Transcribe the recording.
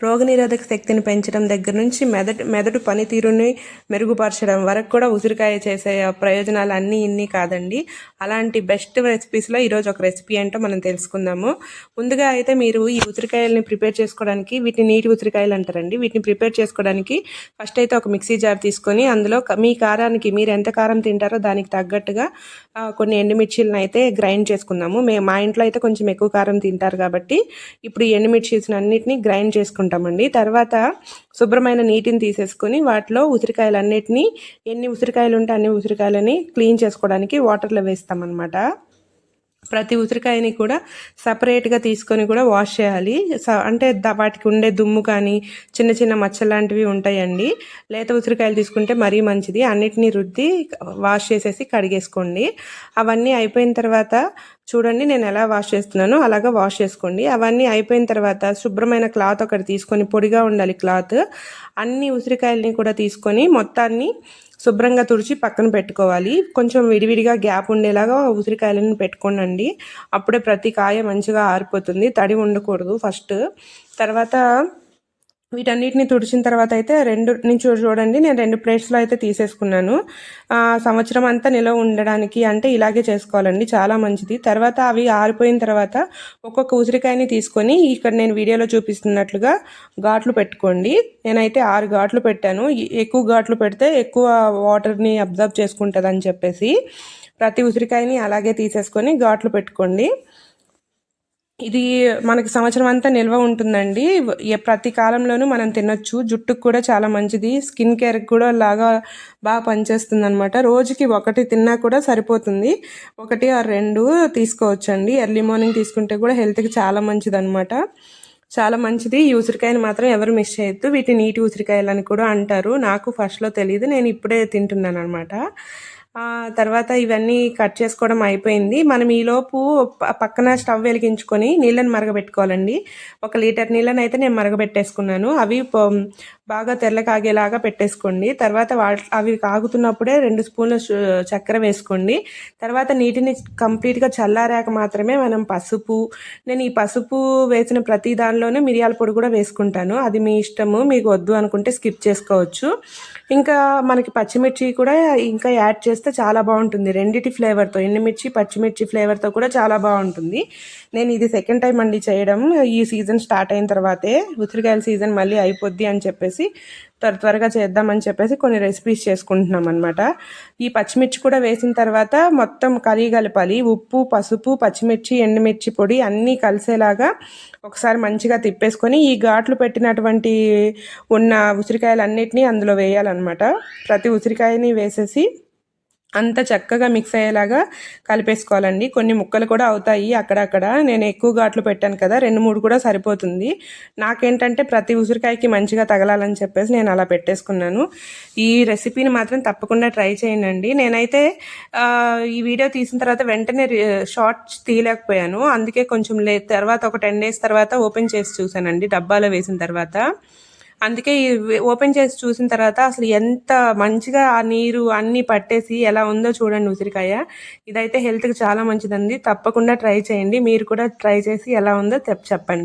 రోగనిరోధక శక్తిని పెంచడం దగ్గర నుంచి మెదడు పనితీరుని మెరుగుపరచడం వరకు కూడా ఉసిరికాయ చేసే ప్రయోజనాలు అన్నీ ఇన్ని కాదండి. అలాంటి బెస్ట్ రెసిపీస్లో ఈరోజు ఒక రెసిపీ ఏంటో మనం తెలుసుకుందాము. ముందుగా అయితే మీరు ఈ ఉసిరికాయలని ప్రిపేర్ చేసుకోవడానికి, వీటిని నీటి ఉసిరికాయలు అంటారండి, వీటిని ప్రిపేర్ చేసుకోవడానికి ఫస్ట్ అయితే ఒక మిక్సీ జార్ తీసుకొని అందులో మీ కారానికి, మీరు ఎంత కారం తింటారో దానికి తగ్గట్టుగా కొన్ని ఎండుమిర్చీలను అయితే గ్రైండ్ చేసుకుందాము. మా ఇంట్లో అయితే కొంచెం ఎక్కువ కారం తింటారు కాబట్టి ఇప్పుడు ఈ ఎండుమిర్చీస్ని అన్నిటిని గ్రైండ్ చేసుకుంటామండి. తర్వాత శుభ్రమైన నీటిని తీసేసుకొని వాటిలో ఉసిరికాయలన్నిటినీ, ఎన్ని ఉసిరికాయలు ఉంటే అన్ని ఉసిరికాయలని క్లీన్ చేసుకోవడానికి వాటర్లో వేస్తామన్నమాట. ప్రతి ఉసిరికాయని కూడా సపరేట్గా తీసుకొని కూడా వాష్ చేయాలి. అంటే వాటికి ఉండే దుమ్ము కానీ చిన్న చిన్న మచ్చలు లాంటివి ఉంటాయండి. లేత ఉసిరికాయలు తీసుకుంటే మరీ మంచిది. అన్నిటినీ రుద్ది వాష్ చేసేసి కడిగేసుకోండి. అవన్నీ అయిపోయిన తర్వాత చూడండి నేను ఎలా వాష్ చేస్తున్నానో అలాగా వాష్ చేసుకోండి. అవన్నీ అయిపోయిన తర్వాత శుభ్రమైన క్లాత్ ఒకటి తీసుకొని, పొడిగా ఉండాలి క్లాత్, అన్ని ఉసిరికాయలని కూడా తీసుకొని మొత్తాన్ని శుభ్రంగా తుడిచి పక్కన పెట్టుకోవాలి. కొంచెం విడివిడిగా గ్యాప్ ఉండేలాగా ఉసిరికాయలను పెట్టుకోండి. అప్పుడే ప్రతి కాయ మంచిగా ఆరిపోతుంది, తడి ఉండకూడదు ఫస్ట్. తర్వాత వీటన్నిటిని తుడిచిన తర్వాత అయితే చూడండి నేను 2 ప్లేట్స్లో అయితే తీసేసుకున్నాను. సంవత్సరం అంతా నిలవ ఉండడానికి అంటే ఇలాగే చేసుకోవాలండి, చాలా మంచిది. తర్వాత అవి ఆరిపోయిన తర్వాత ఒక్కొక్క ఉసిరికాయని తీసుకొని ఇక్కడ నేను వీడియోలో చూపిస్తున్నట్లుగా ఘాట్లు పెట్టుకోండి. నేనైతే 6 ఘాట్లు పెట్టాను. ఎక్కువ ఘాట్లు పెడితే ఎక్కువ వాటర్ని అబ్జర్వ్ చేసుకుంటుంది అని చెప్పేసి ప్రతి ఉసిరికాయని అలాగే తీసేసుకొని ఘాట్లు పెట్టుకోండి. ఇది మనకి సంవత్సరం అంతా నిల్వ ఉంటుందండి. ప్రతి కాలంలోనూ మనం తినొచ్చు. జుట్టుకు కూడా చాలా మంచిది, స్కిన్ కేర్కి కూడా బాగా పనిచేస్తుంది అనమాట. రోజుకి 1 తిన్నా కూడా సరిపోతుంది. 1 ఆర్ 2 తీసుకోవచ్చండి. ఎర్లీ మార్నింగ్ తీసుకుంటే కూడా హెల్త్కి చాలా మంచిది అనమాట. చాలా మంచిది. ఈ ఉసిరికాయని మాత్రం ఎవరు మిస్ చేయొద్దు. వీటిని నీటి ఉసిరికాయలు అని కూడా అంటారు. నాకు ఫస్ట్లో తెలియదు, నేను ఇప్పుడే తింటున్నాను అనమాట. తర్వాత ఇవన్నీ కట్ చేసుకోవడం అయిపోయింది. మనం ఈలోపు పక్కన స్టవ్ వెలిగించుకొని నీళ్ళని మరగబెట్టుకోవాలండి. 1 లీటర్ నీళ్ళని అయితే నేను మరగబెట్టేసుకున్నాను. అవి బాగా తెల్ల కాగేలాగా పెట్టేసుకోండి. తర్వాత అవి కాగుతున్నప్పుడే 2 స్పూన్ల చక్కెర వేసుకోండి. తర్వాత నీటిని కంప్లీట్గా చల్లారాక మాత్రమే మనం నేను ఈ పసుపు వేసిన ప్రతి దానిలోనూ మిరియాల పొడి కూడా వేసుకుంటాను. అది మీ ఇష్టము, మీకు వద్దు అనుకుంటే స్కిప్ చేసుకోవచ్చు. ఇంకా మనకి పచ్చిమిర్చి కూడా ఇంకా యాడ్ చేస్తే చాలా బాగుంటుంది. రెండిటి ఫ్లేవర్తో, ఎండుమిర్చి పచ్చిమిర్చి ఫ్లేవర్తో కూడా చాలా బాగుంటుంది. నేను ఇది సెకండ్ టైం అండి చేయడం. ఈ సీజన్ స్టార్ట్ అయిన తర్వాతే, ఉసిరికాయల సీజన్ మళ్ళీ అయిపోద్ది అని చెప్పేసి త్వరగా చేద్దామని చెప్పేసి కొన్ని రెసిపీస్ చేసుకుంటున్నాం అనమాట. ఈ పచ్చిమిర్చి కూడా వేసిన తర్వాత మొత్తం కలపాలి. ఉప్పు, పసుపు, పచ్చిమిర్చి, ఎండుమిర్చి పొడి అన్నీ కలిసేలాగా ఒకసారి మంచిగా తిప్పేసుకొని ఈ ఘాట్లు పెట్టినటువంటి ఉన్న ఉసిరికాయలన్నిటినీ అందులో వేయాలన్నమాట. ప్రతి ఉసిరికాయని వేసేసి అంత చక్కగా మిక్స్ అయ్యేలాగా కలిపేసుకోవాలండి. కొన్ని ముక్కలు కూడా అవుతాయి అక్కడక్కడ. నేను ఎక్కువ ఘాట్లు పెట్టాను కదా, 2-3 కూడా సరిపోతుంది. నాకేంటంటే ప్రతి ఉసిరికాయకి మంచిగా తగలాలని చెప్పేసి నేను అలా పెట్టేసుకున్నాను. ఈ రెసిపీని మాత్రం తప్పకుండా ట్రై చేయండి. నేనైతే ఈ వీడియో తీసిన తర్వాత వెంటనే షార్ట్స్ తీయలేకపోయాను. అందుకే కొంచెం తర్వాత ఒక 10 days తర్వాత ఓపెన్ చేసి చూశానండి, డబ్బాలో వేసిన తర్వాత. అందుకే ఓపెన్ చేసి చూసిన తర్వాత అసలు ఎంత మంచిగా ఆ నీరు అన్నీ పట్టేసి ఎలా ఉందో చూడండి ఉసిరికాయ. ఇదైతే హెల్త్కి చాలా మంచిదండి. తప్పకుండా ట్రై చేయండి. మీరు కూడా ట్రై చేసి ఎలా ఉందో చెప్పండి.